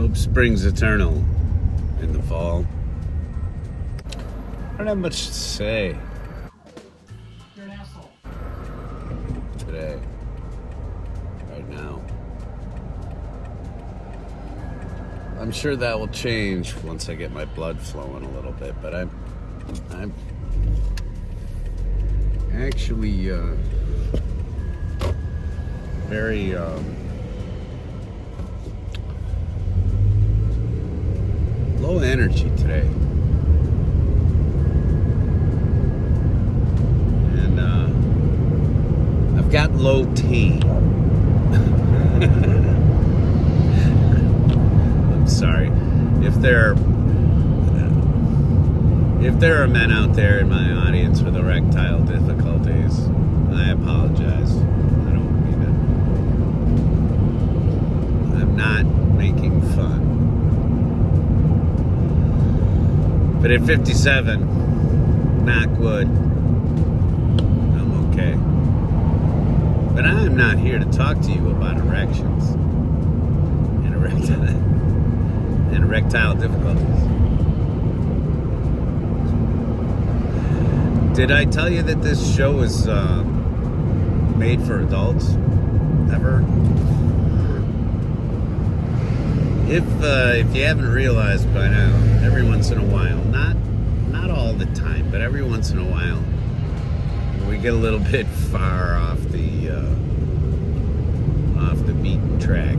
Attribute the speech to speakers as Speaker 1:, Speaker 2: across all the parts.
Speaker 1: Hope springs eternal in the fall. I don't have much to say.
Speaker 2: You're an asshole.
Speaker 1: Today. Right now. I'm sure that will change once I get my blood flowing a little bit, but I'm actually very low energy today. And I've got low T. I'm sorry. If there are men out there in my audience with erectile difficulties, I apologize. I don't mean it. I'm not making fun. But at 57, knock wood, I'm okay. But I am not here to talk to you about erections and erectile difficulties. Did I tell you that this show is made for adults? Ever? If you haven't realized by now, every once in a while, not all the time, but every once in a while, we get a little bit far off the beaten track,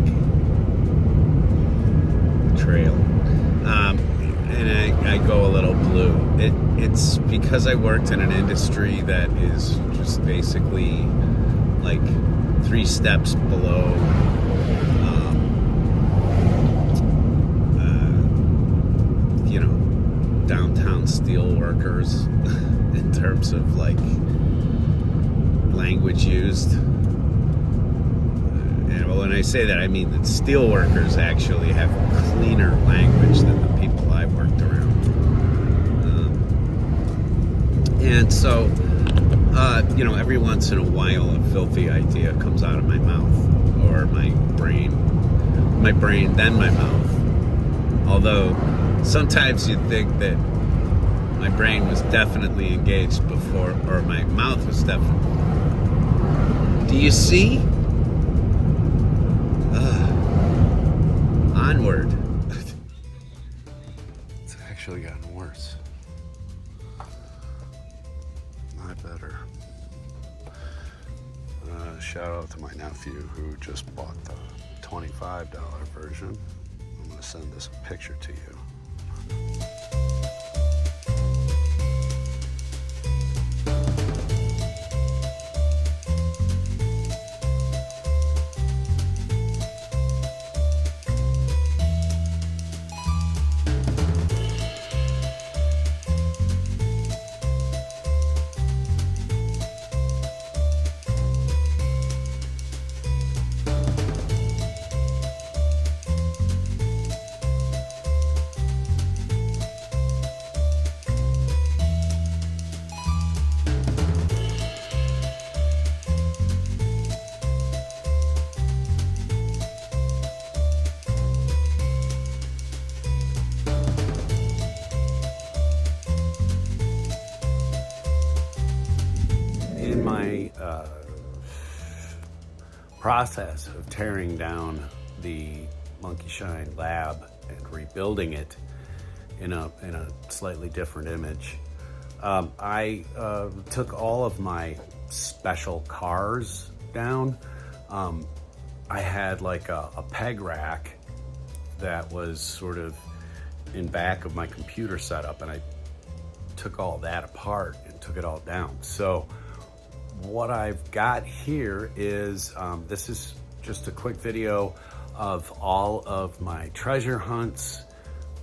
Speaker 1: trail, and I go a little blue. It's because I worked in an industry that is just basically like 3 steps below downtown steel workers in terms of like language used. And when I say that, I mean that steel workers actually have cleaner language than the people I worked around. And so, every once in a while, a filthy idea comes out of my mouth or my brain, then my mouth. Although sometimes you'd think that my brain was definitely engaged before, or my mouth was definitely. Do you see? Onward. It's actually gotten worse. Not better. Shout out to my nephew who just bought the $25 version. I'm going to send this picture to you. In my process of tearing down the Monkey Shine lab and rebuilding it in a slightly different image, I took all of my special cars down. I had like a peg rack that was sort of in back of my computer setup, and I took all that apart and took it all down. So what I've got here is, this is just a quick video of all of my treasure hunts,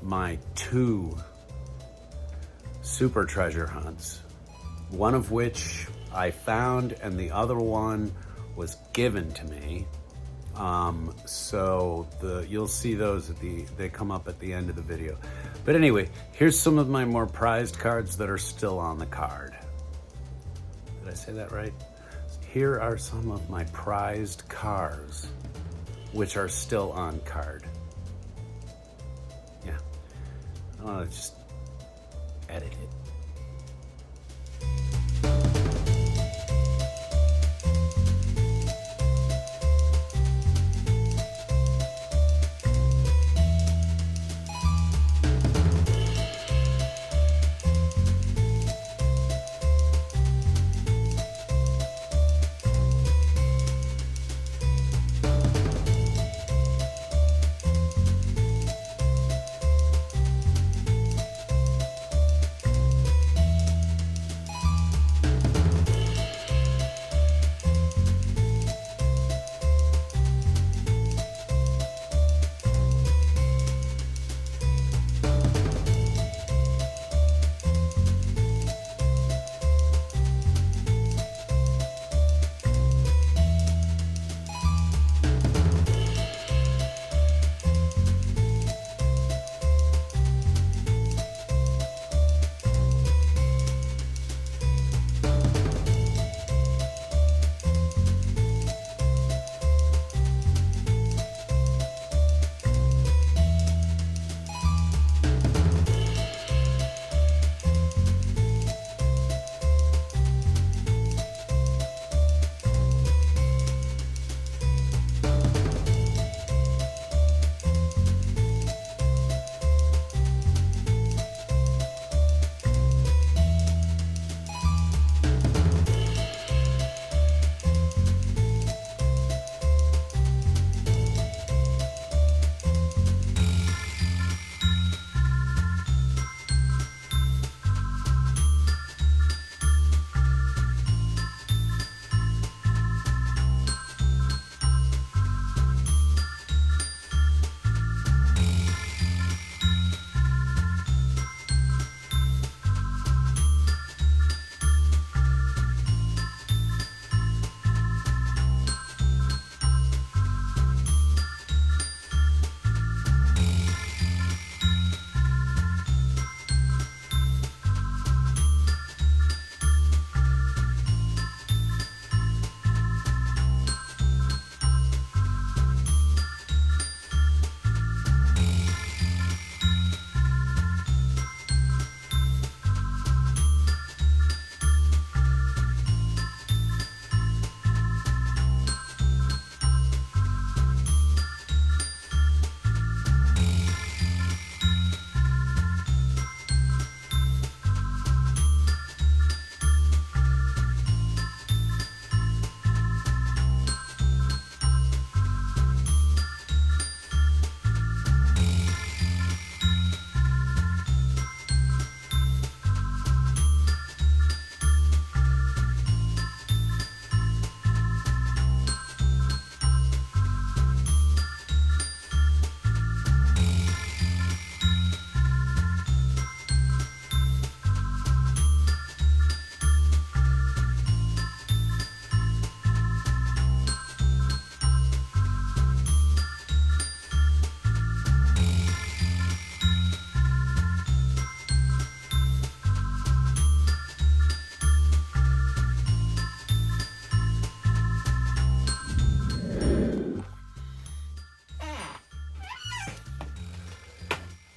Speaker 1: my 2 super treasure hunts, one of which I found and the other one was given to me. So you'll see those they come up at the end of the video. But anyway, here's some of my more prized cards that are still on the card. Did I say that right? Here are some of my prized cars, which are still on card. I want to just edit it.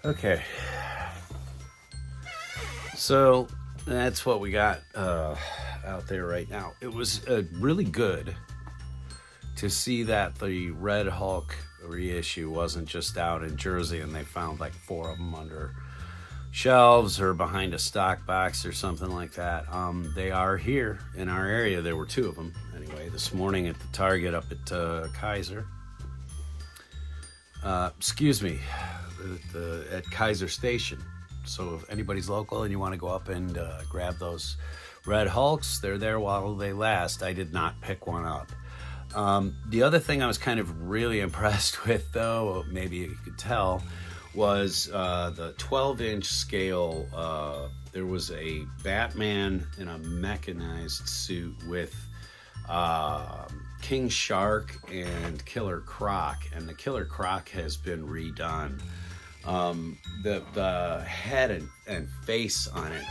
Speaker 1: Okay, so that's what we got out there right now. It was really good to see that the Red Hulk reissue wasn't just out in Jersey and they found like 4 of them under shelves or behind a stock box or something like that. They are here in our area. There were 2 of them anyway this morning at the Target up at Kaiser. At Kaiser Station. So if anybody's local and you want to go up and grab those Red Hulks, they're there while they last. I did not pick one up. The other thing I was kind of really impressed with, though, maybe you could tell, was the 12-inch scale. There was a Batman in a mechanized suit with King Shark and Killer Croc, and the Killer Croc has been redone. The head and face on it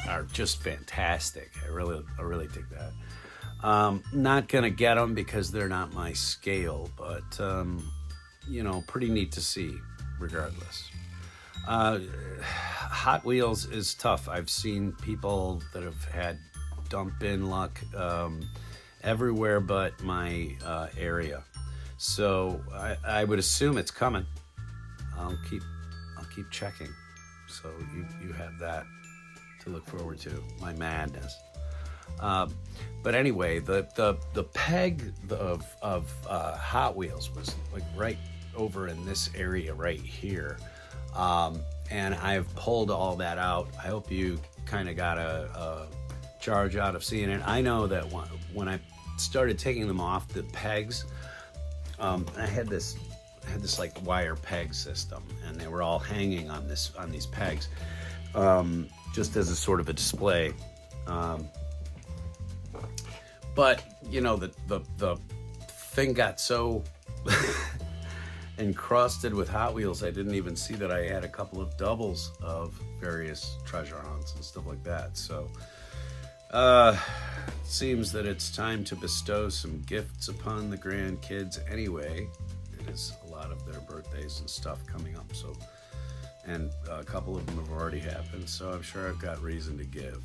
Speaker 1: are just fantastic. I really dig that. Not gonna get them because they're not my scale, but pretty neat to see regardless. Hot Wheels is tough. I've seen people that have had dump in luck everywhere but my area. So I would assume it's coming. I'll keep checking. So you have that to look forward to. My madness. But anyway, the peg of Hot Wheels was like right over in this area right here. And I've pulled all that out. I hope you kind of got a charge out of seeing it. I know that when I started taking them off the pegs, I had this like wire peg system, and they were all hanging on these pegs, just as a sort of a display. But you know, the thing got so encrusted with Hot Wheels, I didn't even see that I had a couple of doubles of various treasure hunts and stuff like that. So it seems that it's time to bestow some gifts upon the grandkids anyway. It is a lot of their birthdays and stuff coming up, so, and a couple of them have already happened, so I'm sure I've got reason to give.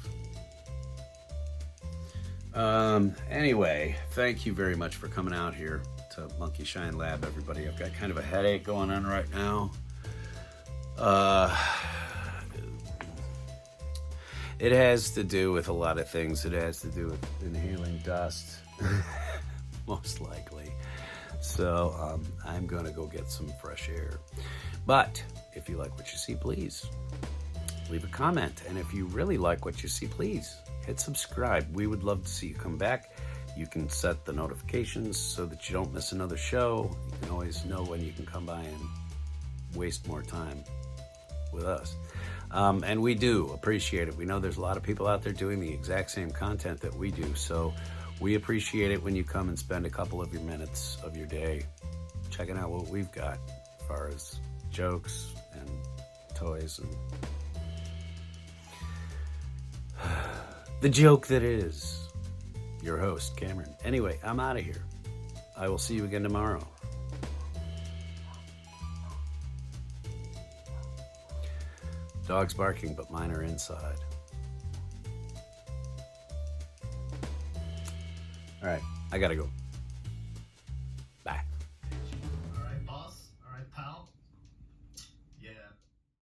Speaker 1: Anyway, thank you very much for coming out here to Monkey Shine Lab, everybody. I've got kind of a headache going on right now. It has to do with a lot of things. It has to do with inhaling dust, most likely. So I'm going to go get some fresh air. But if you like what you see, please leave a comment. And if you really like what you see, please hit subscribe. We would love to see you come back. You can set the notifications so that you don't miss another show. You can always know when you can come by and waste more time with us. And we do appreciate it. We know there's a lot of people out there doing the exact same content that we do. So we appreciate it when you come and spend a couple of your minutes of your day checking out what we've got as far as jokes and toys and the joke that is your host, Cameron. Anyway, I'm out of here. I will see you again tomorrow. Dog's barking, but mine are inside. All right, I gotta go.